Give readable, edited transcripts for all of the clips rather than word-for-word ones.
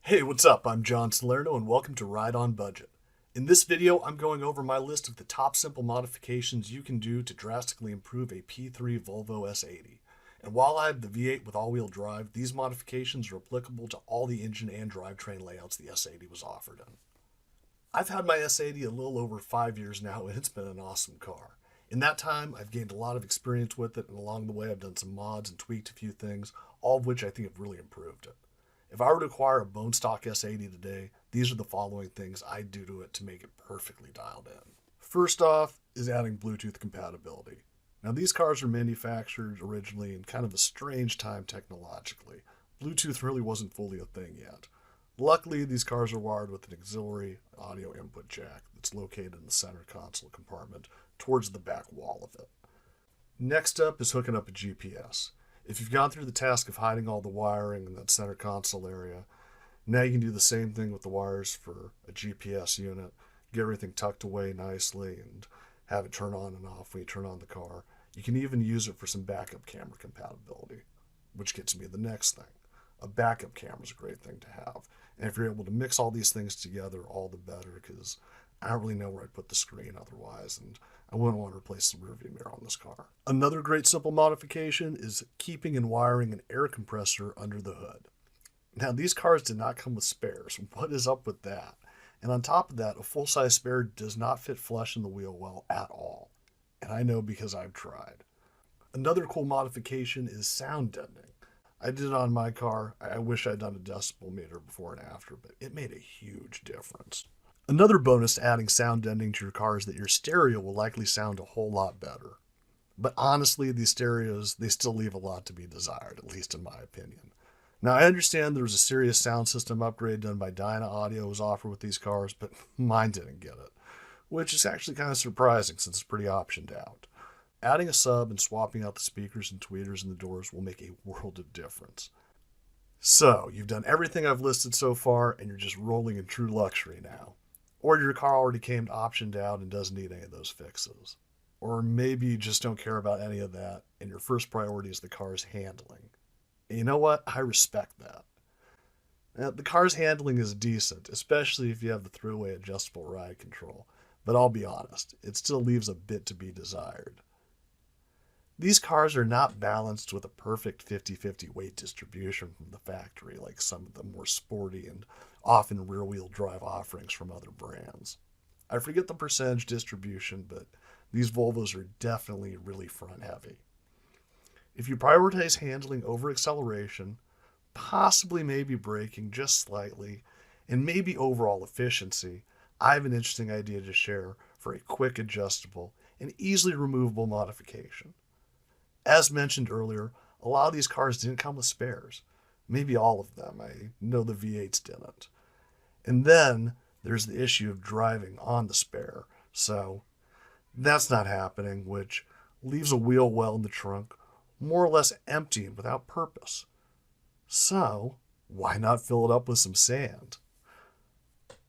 Hey, what's up? I'm John Salerno and welcome to Ride on Budget. In this video, I'm going over my list of the top simple modifications you can do to drastically improve a P3 Volvo S80. And while I have the V8 with all-wheel drive, these modifications are applicable to all the engine and drivetrain layouts the S80 was offered in. I've had my S80 a little over 5 years now, and it's been an awesome car. In that time, I've gained a lot of experience with it, and along the way, I've done some mods and tweaked a few things, all of which I think have really improved it. If I were to acquire a bone stock S80 today, these are the following things I'd do to it to make it perfectly dialed in. First off is adding Bluetooth compatibility. Now, these cars were manufactured originally in kind of a strange time technologically. Bluetooth really wasn't fully a thing yet. Luckily, these cars are wired with an auxiliary audio input jack that's located in the center console compartment towards the back wall of it. Next up is hooking up a GPS. If you've gone through the task of hiding all the wiring in that center console area, now you can do the same thing with the wires for a GPS unit, get everything tucked away nicely and have it turn on and off when you turn on the car. You can even use it for some backup camera compatibility, which gets me to the next thing. A backup camera is a great thing to have. And if you're able to mix all these things together, all the better, because I don't really know where I'd put the screen otherwise, and I wouldn't want to replace the rearview mirror on this car. Another great simple modification is keeping and wiring an air compressor under the hood. Now, these cars did not come with spares. What is up with that? And on top of that, a full-size spare does not fit flush in the wheel well at all. And I know because I've tried. Another cool modification is sound deadening. I did it on my car. I wish I'd done a decibel meter before and after, but it made a huge difference. Another bonus to adding sound deadening to your car is that your stereo will likely sound a whole lot better. But honestly, these stereos, they still leave a lot to be desired, at least in my opinion. Now, I understand there was a serious sound system upgrade done by Dyna Audio was offered with these cars, but mine didn't get it, which is actually kind of surprising since it's pretty optioned out. Adding a sub and swapping out the speakers and tweeters in the doors will make a world of difference. So, you've done everything I've listed so far, and you're just rolling in true luxury now. Or your car already came optioned out and doesn't need any of those fixes. Or maybe you just don't care about any of that, and your first priority is the car's handling. And you know what? I respect that. Now, the car's handling is decent, especially if you have the throughway adjustable ride control. But I'll be honest, it still leaves a bit to be desired. These cars are not balanced with a perfect 50-50 weight distribution from the factory like some of the more sporty and often rear-wheel drive offerings from other brands. I forget the percentage distribution, but these Volvos are definitely really front-heavy. If you prioritize handling over acceleration, possibly maybe braking just slightly, and maybe overall efficiency, I have an interesting idea to share for a quick adjustable and easily removable modification. As mentioned earlier, a lot of these cars didn't come with spares. Maybe all of them. I know the V8s didn't. And then there's the issue of driving on the spare. So that's not happening, which leaves a wheel well in the trunk, more or less empty and without purpose. So why not fill it up with some sand?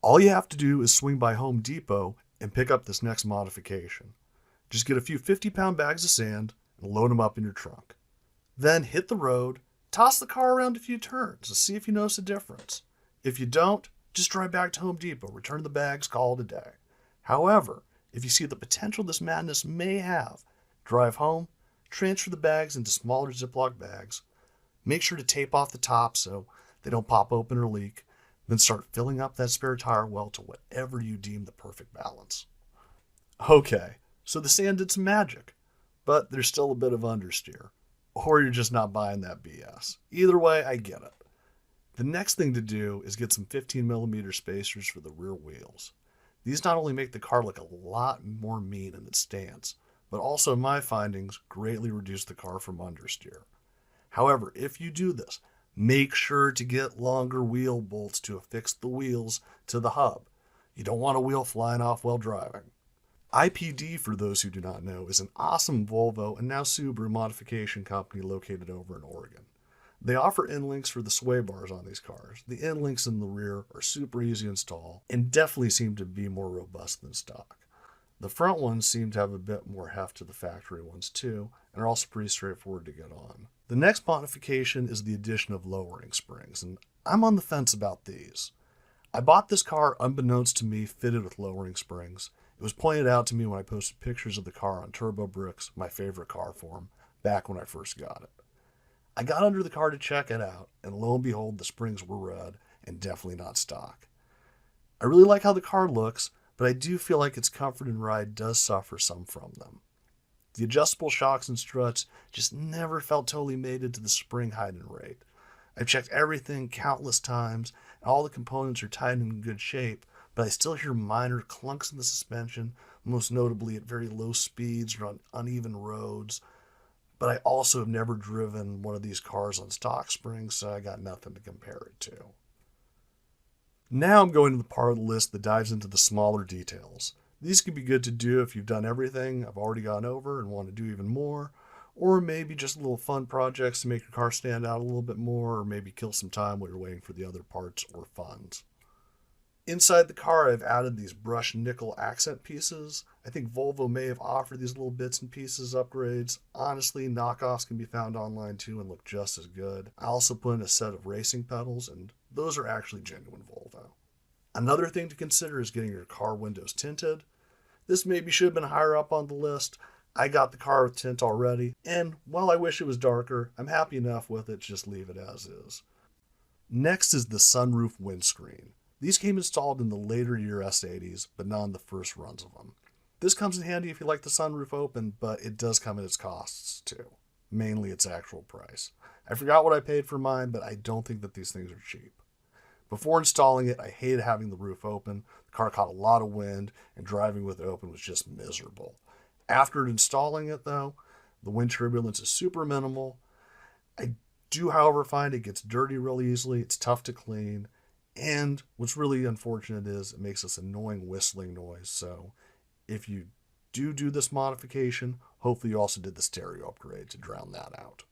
All you have to do is swing by Home Depot and pick up this next modification. Just get a few 50-pound bags of sand and load them up in your trunk. Then hit the road, toss the car around a few turns to see if you notice a difference. If you don't, just drive back to Home Depot, return the bags, call it a day. However, if you see the potential this madness may have, drive home, transfer the bags into smaller Ziploc bags, make sure to tape off the top so they don't pop open or leak, then start filling up that spare tire well to whatever you deem the perfect balance. Okay, so the sand did some magic, but there's still a bit of understeer. Or you're just not buying that BS. Either way, I get it. The next thing to do is get some 15mm spacers for the rear wheels. These not only make the car look a lot more mean in its stance, but also in my findings greatly reduce the car from understeer. However, if you do this, make sure to get longer wheel bolts to affix the wheels to the hub. You don't want a wheel flying off while driving. IPD, for those who do not know, is an awesome Volvo and now Subaru modification company located over in Oregon. They offer end-links for the sway bars on these cars. The end-links in the rear are super easy to install and definitely seem to be more robust than stock. The front ones seem to have a bit more heft to the factory ones too, and are also pretty straightforward to get on. The next modification is the addition of lowering springs, and I'm on the fence about these. I bought this car unbeknownst to me fitted with lowering springs. It was pointed out to me when I posted pictures of the car on Turbo Bricks, my favorite car forum, back when I first got it. I got under the car to check it out, and lo and behold, the springs were red and definitely not stock. I really like how the car looks, but I do feel like its comfort and ride does suffer some from them. The adjustable shocks and struts just never felt totally mated to the spring height and rate. I've checked everything countless times, and all the components are tight and in good shape, but I still hear minor clunks in the suspension, most notably at very low speeds or on uneven roads. But I also have never driven one of these cars on stock springs, so I got nothing to compare it to. Now I'm going to the part of the list that dives into the smaller details. These can be good to do if you've done everything I've already gone over and want to do even more, or maybe just little fun projects to make your car stand out a little bit more, or maybe kill some time while you're waiting for the other parts or funds. Inside the car, I've added these brushed nickel accent pieces. I think Volvo may have offered these little bits and pieces upgrades. Honestly, knockoffs can be found online too and look just as good. I also put in a set of racing pedals, and those are actually genuine Volvo. Another thing to consider is getting your car windows tinted. This maybe should have been higher up on the list. I got the car with tint already, and while I wish it was darker, I'm happy enough with it, just leave it as is. Next is the sunroof windscreen. These came installed in the later year S80s, but not in the first runs of them. This comes in handy if you like the sunroof open, but it does come at its costs too. Mainly its actual price. I forgot what I paid for mine, but I don't think that these things are cheap. Before installing it, I hated having the roof open. The car caught a lot of wind, and driving with it open was just miserable. After installing it, though, the wind turbulence is super minimal. I do, however, find it gets dirty really easily. It's tough to clean. And what's really unfortunate is it makes this annoying whistling noise. So if you do this modification, hopefully you also did the stereo upgrade to drown that out.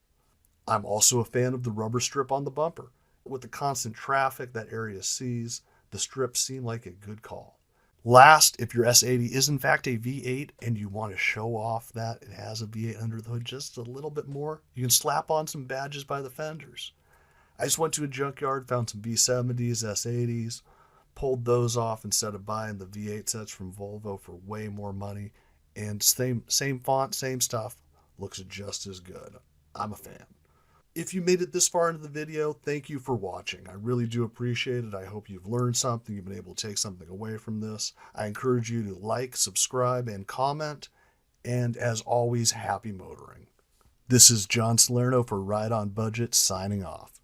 I'm also a fan of the rubber strip on the bumper. With the constant traffic that area sees, the strips seem like a good call. Last, if your S80 is in fact a V8 and you want to show off that it has a V8 under the hood just a little bit more, you can slap on some badges by the fenders. I just went to a junkyard, found some V70s, S80s, pulled those off instead of buying the V8 sets from Volvo for way more money, and same font, same stuff, looks just as good. I'm a fan. If you made it this far into the video, thank you for watching. I really do appreciate it. I hope you've learned something, you've been able to take something away from this. I encourage you to like, subscribe, and comment. And as always, happy motoring. This is John Salerno for Ride on Budget, signing off.